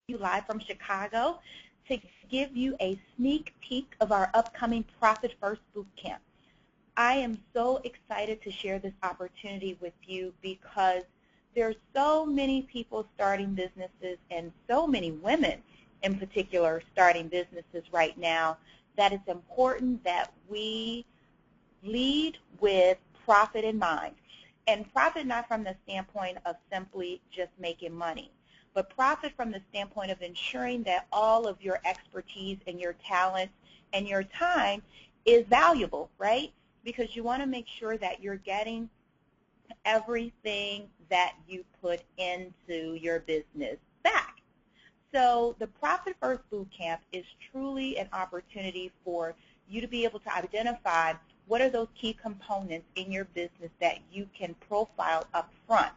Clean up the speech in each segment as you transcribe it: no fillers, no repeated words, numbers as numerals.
you live from Chicago to give you a sneak peek of our upcoming Profit First Bootcamp. I am so excited to share this opportunity with you because there's so many people starting businesses and so many women in particular starting businesses right now that it's important that we lead with profit in mind. And profit not from the standpoint of simply just making money, but profit from the standpoint of ensuring that all of your expertise and your talents and your time is valuable, right? Because you want to make sure that you're getting everything that you put into your business back. So the Profit First Bootcamp is truly an opportunity for you to be able to identify what are those key components in your business that you can profile up front.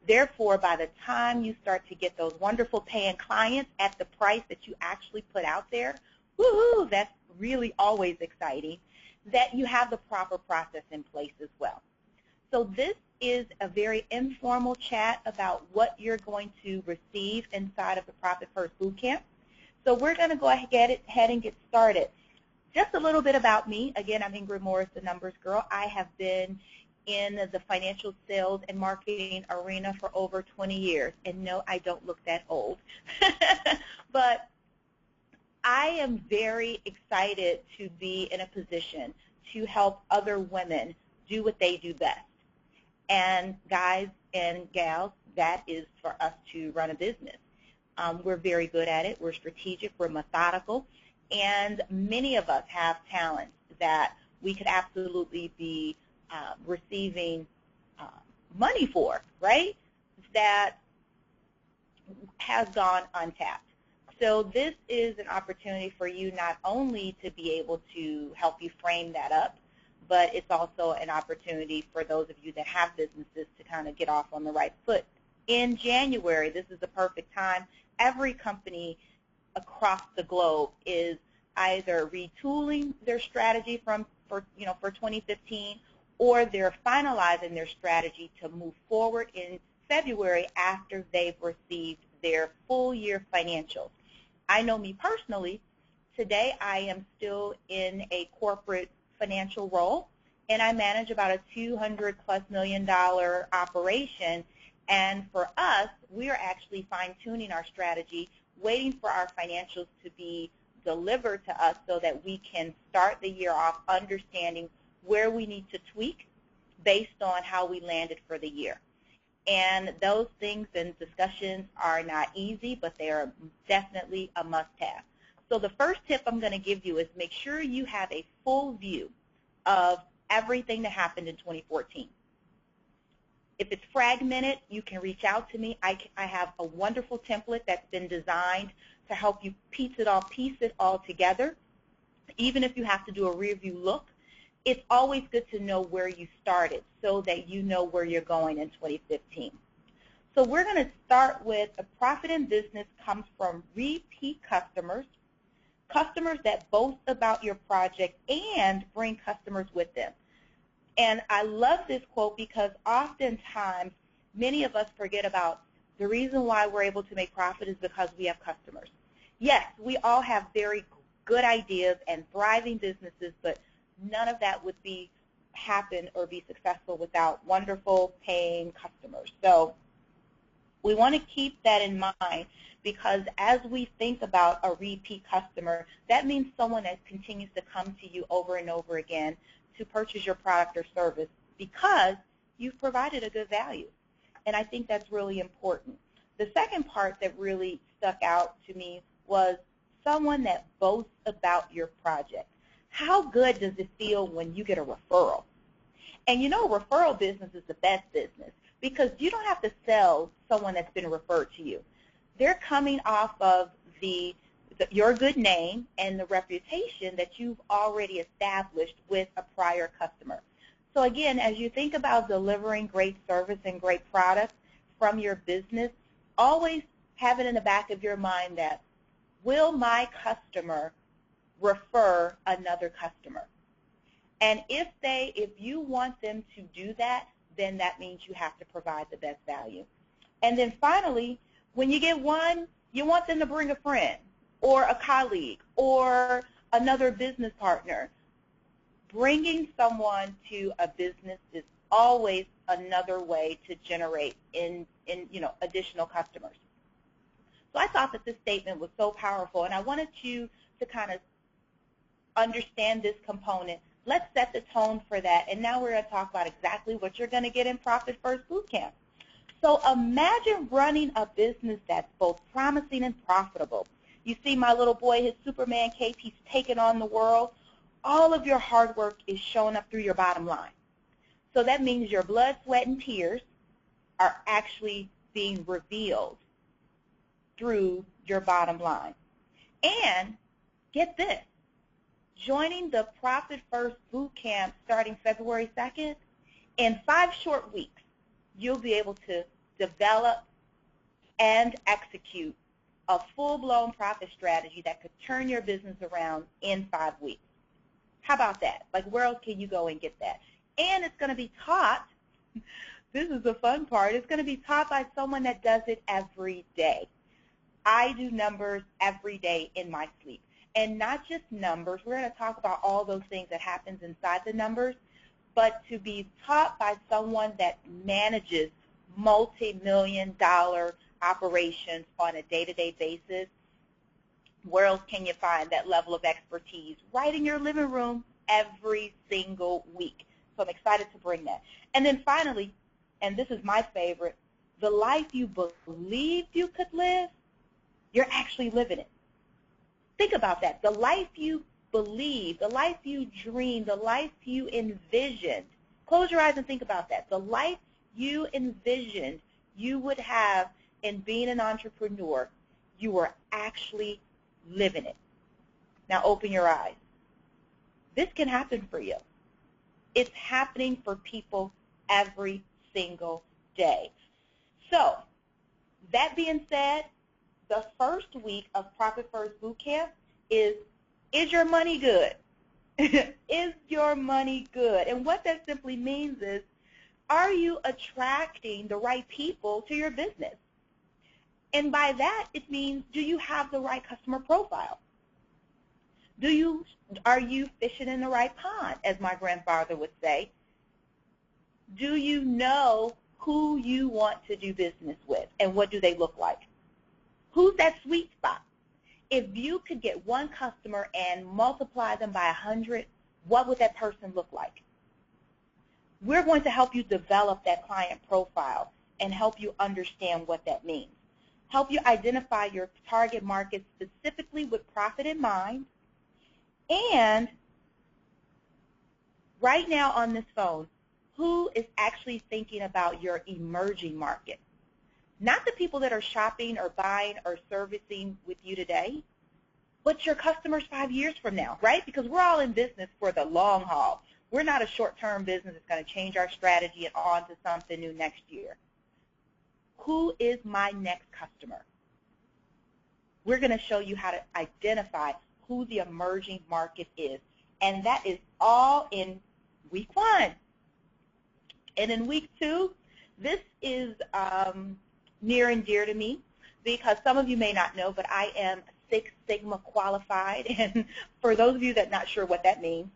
Therefore, by the time you start to get those wonderful paying clients at the price that you actually put out there, woohoo, that's really always exciting, that you have the proper process in place as well. So this is a very informal chat about what you're going to receive inside of the Profit First Bootcamp. So we're going to go ahead and get started. Just a little bit about me. Again, I'm Ingrid Morris, the numbers girl. I have been in the financial sales and marketing arena for over 20 years. And no, I don't look that old. But I am very excited to be in a position to help other women do what they do best. And guys and gals, that is for us to run a business. We're very good at it. We're strategic. We're methodical. And many of us have talents that we could absolutely be receiving money for, right, that has gone untapped. So this is an opportunity for you not only to be able to help you frame that up, but it's also an opportunity for those of you that have businesses to kind of get off on the right foot. In January, this is the perfect time. Every company across the globe is either retooling their strategy for 2015, or they're finalizing their strategy to move forward in February after they've received their full year financials. I know me personally, today I am still in a corporate financial role, and I manage about a $200+ million operation. And for us, we are actually fine-tuning our strategy, waiting for our financials to be delivered to us so that we can start the year off understanding where we need to tweak based on how we landed for the year. And those things and discussions are not easy, but they are definitely a must-have. So the first tip I'm going to give you is make sure you have a full view of everything that happened in 2014. If it's fragmented, you can reach out to me. I have a wonderful template that's been designed to help you piece it all together. Even if you have to do a review look, it's always good to know where you started so that you know where you're going in 2015. So we're going to start with a profit in business comes from repeat customers, customers that boast about your project and bring customers with them. And I love this quote because oftentimes many of us forget about the reason why we're able to make profit is because we have customers. Yes, we all have very good ideas and thriving businesses, but none of that would happen or be successful without wonderful paying customers. So we want to keep that in mind because as we think about a repeat customer, that means someone that continues to come to you over and over again to purchase your product or service because you've provided a good value. And I think that's really important. The second part that really stuck out to me was someone that boasts about your project. How good does it feel when you get a referral? And you know, referral business is the best business because you don't have to sell someone that's been referred to you. They're coming off of your good name and the reputation that you've already established with a prior customer. So again, as you think about delivering great service and great products from your business, always have it in the back of your mind that, will my customer refer another customer? And if you want them to do that, then that means you have to provide the best value. And then finally, when you get one You want them to bring a friend or a colleague or another business partner. Bringing someone to a business is always another way to generate additional customers. So I thought that this statement was so powerful, and I wanted you to kind of understand this component. Let's set the tone for that, and now we're going to talk about exactly what you're going to get in Profit First Bootcamp. So imagine running a business that's both promising and profitable. You see my little boy, his Superman cape, he's taking on the world. All of your hard work is showing up through your bottom line. So that means your blood, sweat, and tears are actually being revealed through your bottom line. And get this, joining the Profit First Bootcamp starting February 2nd, in 5 short weeks, you'll be able to develop and execute a full-blown profit strategy that could turn your business around in 5 weeks. How about that? Like, where else can you go and get that? And it's going to be taught, this is the fun part, it's going to be taught by someone that does it every day. I do numbers every day in my sleep. And not just numbers, we're going to talk about all those things that happens inside the numbers, but to be taught by someone that manages multi-million-dollar operations on a day-to-day basis. Where else can you find that level of expertise? Right in your living room every single week. So I'm excited to bring that. And then finally, and this is my favorite, the life you believed you could live, you're actually living it. Think about that. The life you believe, the life you dreamed, the life you envisioned. Close your eyes and think about that. The life you envisioned you would have in being an entrepreneur, you were actually living it. Now open your eyes. This can happen for you. It's happening for people every single day. So that being said, the first week of Profit First Bootcamp is your money good? Is your money good? And what that simply means is, are you attracting the right people to your business? And by that, it means, do you have the right customer profile? Are you fishing in the right pond, as my grandfather would say? Do you know who you want to do business with, and what do they look like? Who's that sweet spot? If you could get one customer and multiply them by 100, what would that person look like? We're going to help you develop that client profile and help you understand what that means. Help you identify your target market specifically with profit in mind. And right now on this phone, who is actually thinking about your emerging market? Not the people that are shopping or buying or servicing with you today, but your customers 5 years from now, right? Because we're all in business for the long haul. We're not a short-term business that's going to change our strategy and on to something new next year. Who is my next customer? We're going to show you how to identify who the emerging market is. And that is all in week 1. And in week 2, this is near and dear to me because some of you may not know, but I am Six Sigma qualified. And for those of you that are not sure what that means,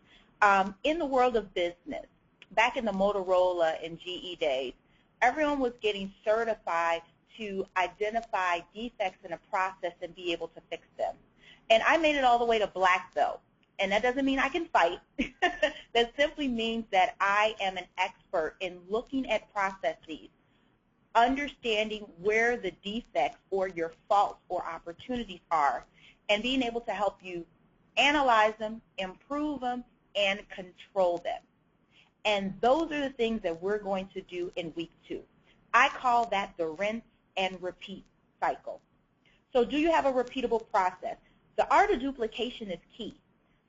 in the world of business, back in the Motorola and GE days, everyone was getting certified to identify defects in a process and be able to fix them. And I made it all the way to black belt. And that doesn't mean I can fight. That simply means that I am an expert in looking at processes, understanding where the defects or your faults or opportunities are, and being able to help you analyze them, improve them, and control them. And those are the things that we're going to do in week 2. I call that the rinse and repeat cycle. So do you have a repeatable process? The art of duplication is key.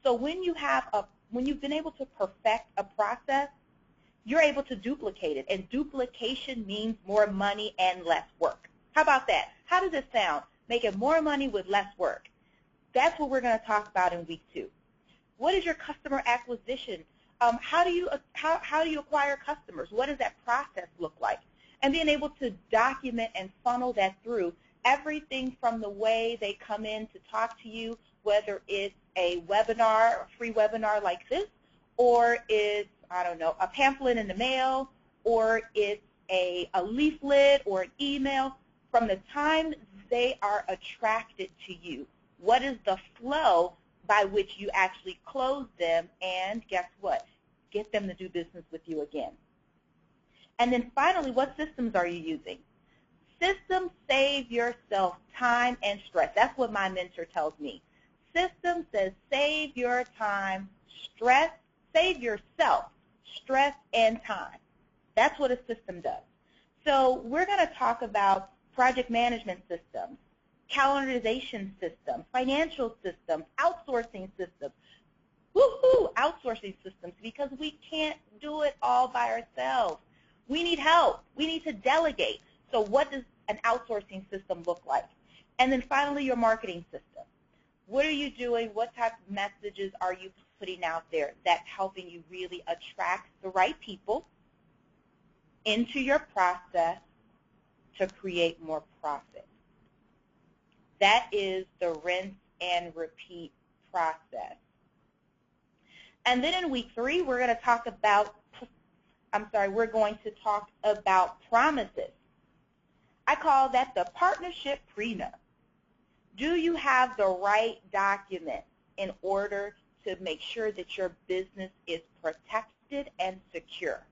So when you've been able to perfect a process, you're able to duplicate it. And duplication means more money and less work. How about that? How does it sound? Making more money with less work. That's what we're going to talk about in week 2. What is your customer acquisition? How do you acquire customers? What does that process look like? And being able to document and funnel that through everything from the way they come in to talk to you, whether it's a webinar, a free webinar like this, or it's, I don't know, a pamphlet in the mail, or it's a leaflet or an email. From the time they are attracted to you, what is the flow by which you actually close them, and guess what? Get them to do business with you again. And then finally, what systems are you using? Systems save yourself time and stress. That's what my mentor tells me. System says save your time, stress, save yourself, stress, and time. That's what a system does. So we're going to talk about project management systems, calendarization systems, financial systems, outsourcing systems. Woohoo! Outsourcing systems, because we can't do it all by ourselves. We need help. We need to delegate. So what does an outsourcing system look like? And then finally, your marketing system. What are you doing? What type of messages are you putting out there that's helping you really attract the right people into your process to create more profit? That is the rinse and repeat process. And then in week 3, we're going to talk about, we're going to talk about promises. I call that the partnership prenup. Do you have the right documents in order to make sure that your business is protected and secure?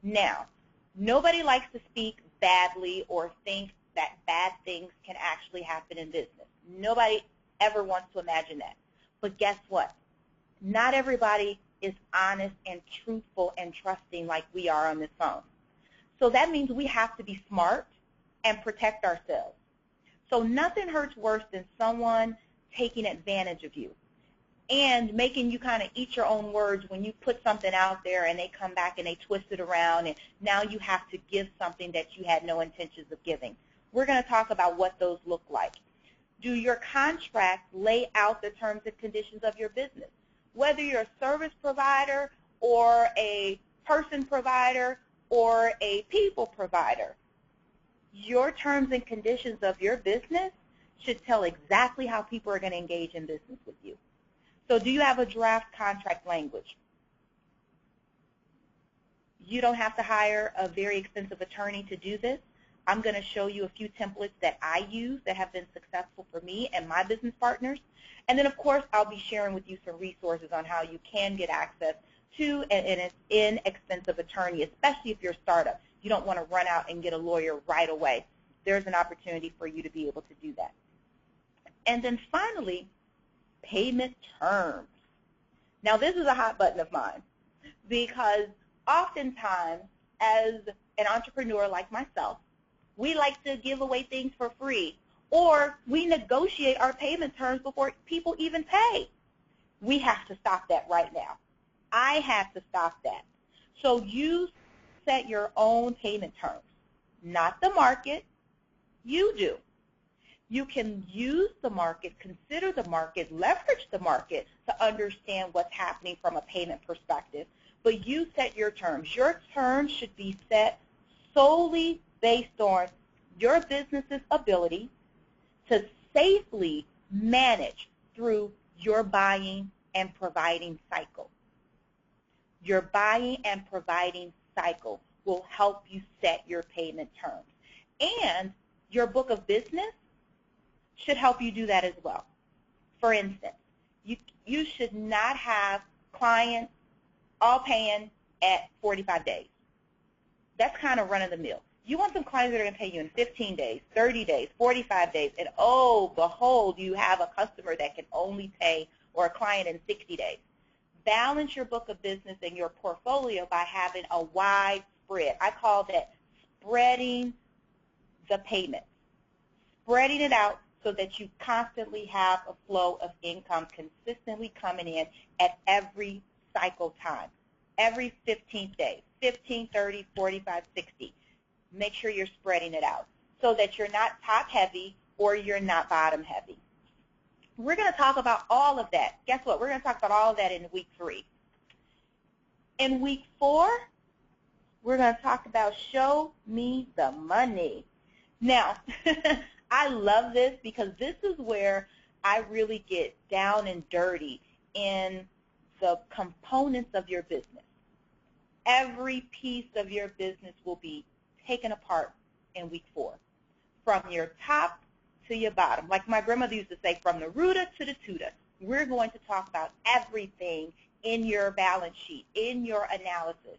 Now, nobody likes to speak badly or think that bad things can actually happen in business. Nobody ever wants to imagine that. But guess what? Not everybody is honest and truthful and trusting like we are on this phone. So that means we have to be smart and protect ourselves. So nothing hurts worse than someone taking advantage of you and making you kind of eat your own words when you put something out there and they come back and they twist it around, and now you have to give something that you had no intentions of giving. We're going to talk about what those look like. Do your contracts lay out the terms and conditions of your business? Whether you're a service provider or a person provider or a people provider, your terms and conditions of your business should tell exactly how people are going to engage in business with you. So do you have a draft contract language? You don't have to hire a very expensive attorney to do this. I'm going to show you a few templates that I use that have been successful for me and my business partners. And then, of course, I'll be sharing with you some resources on how you can get access to an inexpensive attorney, especially if you're a startup. You don't want to run out and get a lawyer right away. There's an opportunity for you to be able to do that. And then finally, payment terms. Now, this is a hot button of mine because oftentimes as an entrepreneur like myself, we like to give away things for free, or we negotiate our payment terms before people even pay. We have to stop that right now. I have to stop that. So you set your own payment terms, not the market. You do. You can use the market, consider the market, leverage the market to understand what's happening from a payment perspective, but you set your terms. Your terms should be set solely based on your business's ability to safely manage through your buying and providing cycle. Your buying and providing cycle will help you set your payment terms. And your book of business should help you do that as well. For instance, you should not have clients all paying at 45 days. That's kind of run-of-the-mill. You want some clients that are going to pay you in 15 days, 30 days, 45 days, and oh, behold, you have a customer that can only pay, or a client, in 60 days. Balance your book of business and your portfolio by having a wide spread. I call that spreading the payments, spreading it out so that you constantly have a flow of income consistently coming in at every cycle time, every 15th day, 15, 30, 45, 60. Make sure you're spreading it out so that you're not top heavy or you're not bottom heavy. We're going to talk about all of that. Guess what? We're going to talk about all of that in week 3. In week 4, we're going to talk about show me the money. Now, I love this because this is where I really get down and dirty in the components of your business. Every piece of your business will be taken apart in week 4, from your top to your bottom. Like my grandmother used to say, from the rooter to the tutor. We're going to talk about everything in your balance sheet, in your analysis,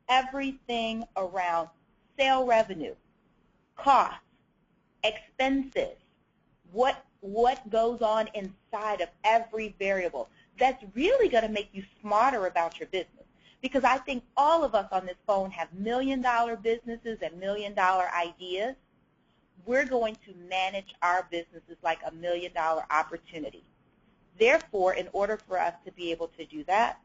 everything around sale revenue, costs, expenses, what goes on inside of every variable. That's really going to make you smarter about your business. Because I think all of us on this phone have million-dollar businesses and million-dollar ideas. We're going to manage our businesses like a million-dollar opportunity. Therefore, in order for us to be able to do that,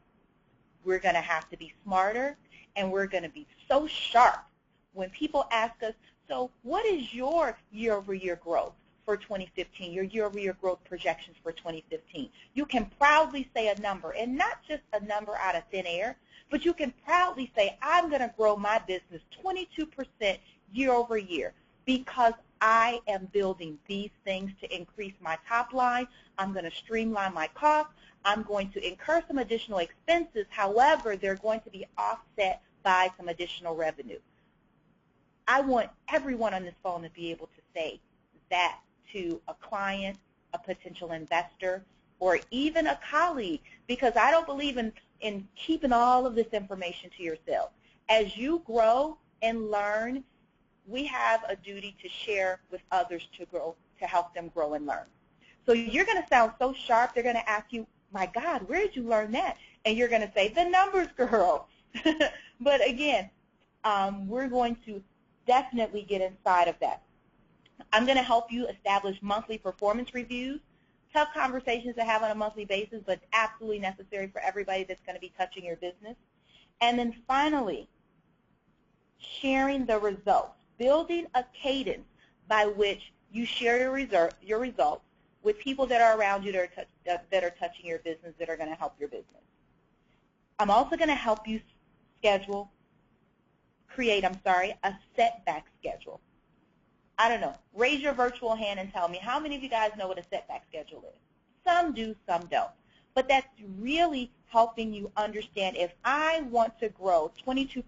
we're going to have to be smarter, and we're going to be so sharp when people ask us, so what is your year-over-year growth for 2015, your year-over-year growth projections for 2015? You can proudly say a number, and not just a number out of thin air, but you can proudly say, I'm going to grow my business 22% year-over-year because I am building these things to increase my top line. I'm going to streamline my costs. I'm going to incur some additional expenses. However, they're going to be offset by some additional revenue. I want everyone on this phone to be able to say that to a client, a potential investor, or even a colleague, because I don't believe in keeping all of this information to yourself. As you grow and learn, we have a duty to share with others to grow, to help them grow and learn. So you're going to sound so sharp, they're going to ask you, my God, where did you learn that? And you're going to say, the numbers, girl. But again, we're going to definitely get inside of that. I'm going to help you establish monthly performance reviews. Tough conversations to have on a monthly basis, but absolutely necessary for everybody that's going to be touching your business. And then finally, sharing the results, building a cadence by which you share your results with people that are around you that are touching your business, that are going to help your business. I'm also going to help you create a setback schedule. I don't know, raise your virtual hand and tell me, how many of you guys know what a setback schedule is? Some do, some don't. But that's really helping you understand, if I want to grow 22%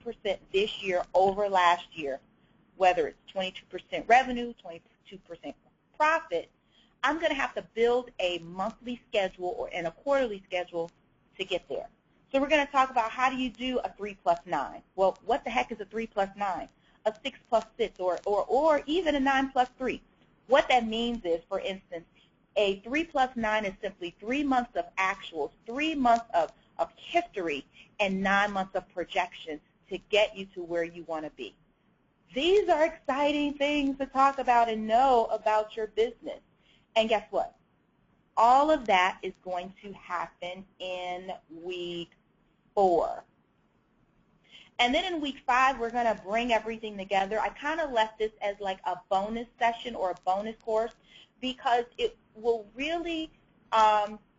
this year over last year, whether it's 22% revenue, 22% profit, I'm going to have to build a monthly schedule and a quarterly schedule to get there. So we're going to talk about, how do you do a 3 plus 9? Well, what the heck is a 3 plus 9? A 6 plus 6, or even a 9 plus 3. What that means is, for instance, a 3 plus 9 is simply 3 months of actuals, 3 months of history, and 9 months of projection to get you to where you want to be. These are exciting things to talk about and know about your business. And guess what? All of that is going to happen in week 4. And then in week 5, we're going to bring everything together. I kind of left this as like a bonus session or a bonus course, because it will really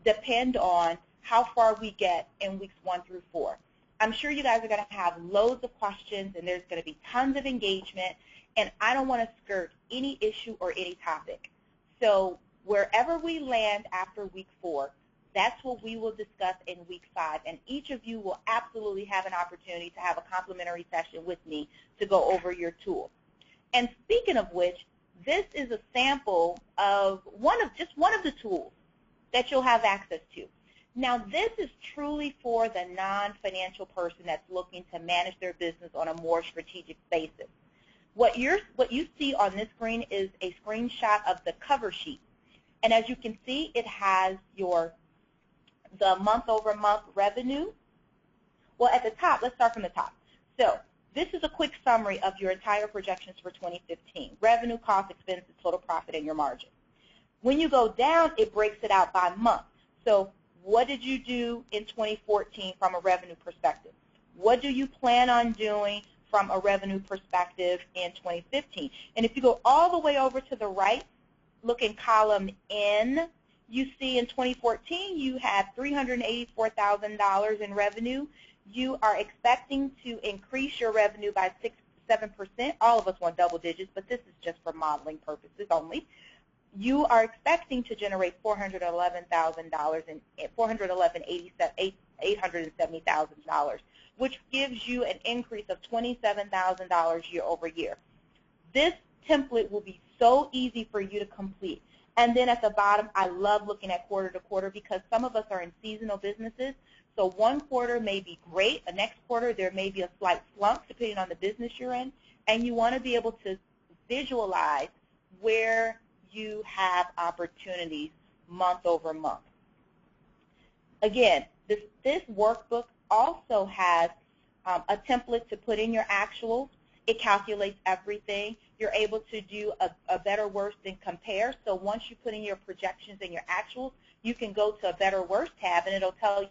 depend on how far we get in weeks 1 through 4. I'm sure you guys are going to have loads of questions, and there's going to be tons of engagement, and I don't want to skirt any issue or any topic. So wherever we land after week 4, that's what we will discuss in week 5, and each of you will absolutely have an opportunity to have a complimentary session with me to go over your tool. And speaking of which, this is a sample of just one of the tools that you'll have access to. Now, this is truly for the non-financial person that's looking to manage their business on a more strategic basis. What you see on this screen is a screenshot of the cover sheet. And as you can see, it has the month-over-month revenue. Well, at the top, let's start from the top. So this is a quick summary of your entire projections for 2015. Revenue, cost, expenses, total profit, and your margin. When you go down, it breaks it out by month. So what did you do in 2014 from a revenue perspective? What do you plan on doing from a revenue perspective in 2015? And if you go all the way over to the right, look in column N, you see in 2014 you had $384,000 in revenue. You are expecting to increase your revenue by 7%. All of us want double digits, but this is just for modeling purposes only. You are expecting to generate $411,000 and $870,000, which gives you an increase of $27,000 year over year. This template will be so easy for you to complete. And then at the bottom, I love looking at quarter to quarter because some of us are in seasonal businesses. So one quarter may be great. The next quarter, there may be a slight slump depending on the business you're in. And you want to be able to visualize where you have opportunities month over month. Again, this workbook also has a template to put in your actuals. It calculates everything. You're able to do a better, worse, than compare. So once you put in your projections and your actuals, you can go to a better, worse tab, and it'll tell you,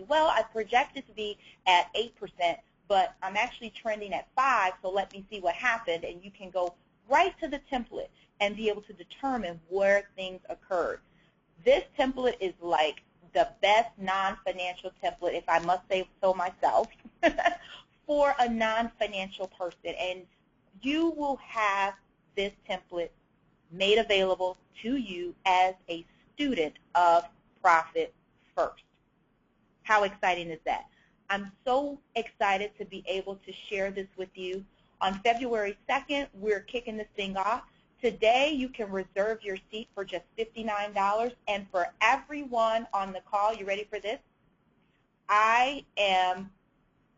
well, I projected to be at 8%, but I'm actually trending at 5%, so let me see what happened. And you can go right to the template and be able to determine where things occurred. This template is like the best non-financial template, if I must say so myself, for a non-financial person. And you will have this template made available to you as a student of Profit First. How exciting is that? I'm so excited to be able to share this with you. On February 2nd, we're kicking this thing off. Today, you can reserve your seat for just $59, and for everyone on the call, you ready for this? I am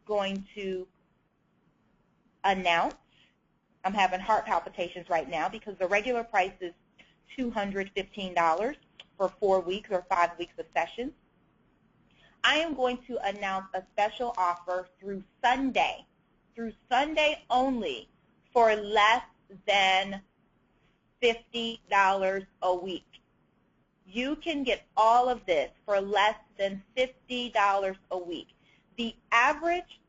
going to announce, I'm having heart palpitations right now because the regular price is $215 for 4 weeks or 5 weeks of sessions. I am going to announce a special offer through Sunday only, for less than $50 a week. You can get all of this for less than $50 a week. The average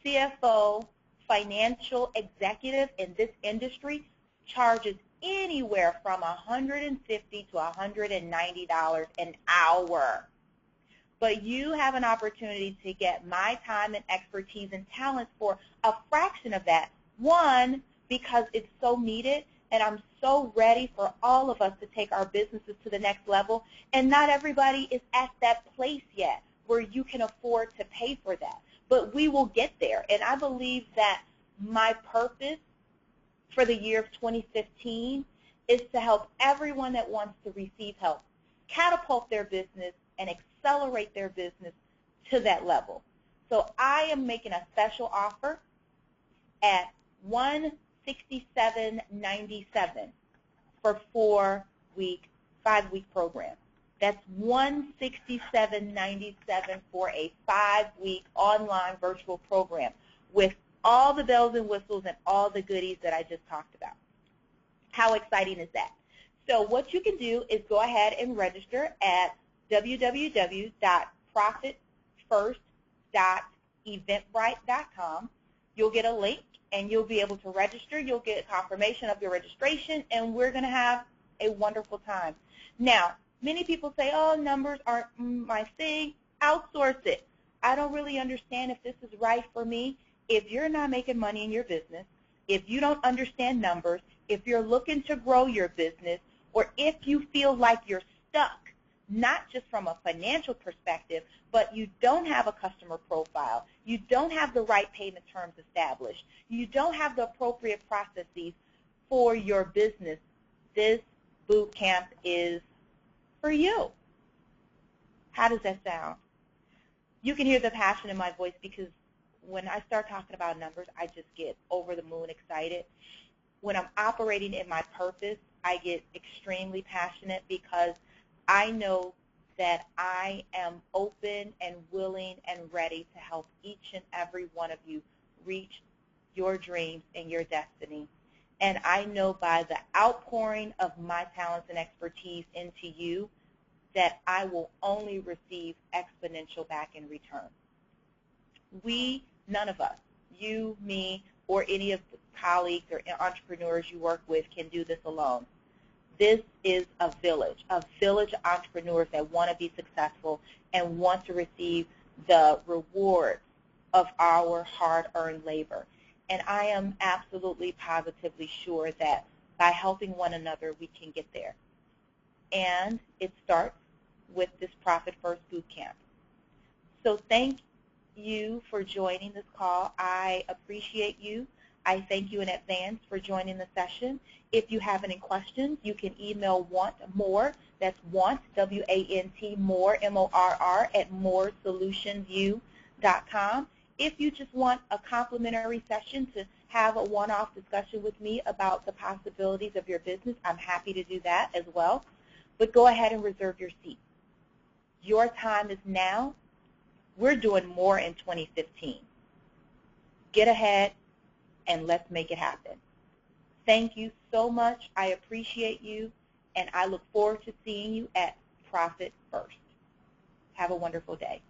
CFO financial executive in this industry charges anywhere from $150 to $190 an hour. But you have an opportunity to get my time and expertise and talents for a fraction of that. One, because it's so needed, and I'm so ready for all of us to take our businesses to the next level, and not everybody is at that place yet where you can afford to pay for that. But we will get there, and I believe that my purpose for the year of 2015 is to help everyone that wants to receive help catapult their business and accelerate their business to that level. So I am making a special offer at $167.97 for 5-week program. That's $167.97 for a 5-week online virtual program with all the bells and whistles and all the goodies that I just talked about. How exciting is that? So what you can do is go ahead and register at www.profitfirst.eventbrite.com. You'll get a link, and you'll be able to register. You'll get confirmation of your registration, and we're going to have a wonderful time. Now, many people say, oh, numbers aren't my thing. Outsource it. I don't really understand if this is right for me. If you're not making money in your business, if you don't understand numbers, if you're looking to grow your business, or if you feel like you're stuck, not just from a financial perspective, but you don't have a customer profile, you don't have the right payment terms established, you don't have the appropriate processes for your business, this boot camp is for you. How does that sound? You can hear the passion in my voice because when I start talking about numbers, I just get over the moon excited. When I'm operating in my purpose, I get extremely passionate because I know that I am open and willing and ready to help each and every one of you reach your dreams and your destiny. And I know by the outpouring of my talents and expertise into you that I will only receive exponential back in return. We, none of us, you, me, or any of the colleagues or entrepreneurs you work with can do this alone. This is a village of entrepreneurs that want to be successful and want to receive the rewards of our hard-earned labor. And I am absolutely positively sure that by helping one another, we can get there. And it starts with this Profit First Bootcamp. So thank you for joining this call. I appreciate you. I thank you in advance for joining the session. If you have any questions, you can email Morr, that's want, W-A-N-T, Morr, M-O-R-R, at morrsolutionsu.com. If you just want a complimentary session to have a one-off discussion with me about the possibilities of your business, I'm happy to do that as well. But go ahead and reserve your seat. Your time is now. We're doing more in 2015. Get ahead and let's make it happen. Thank you so much. I appreciate you, and I look forward to seeing you at Profit First. Have a wonderful day.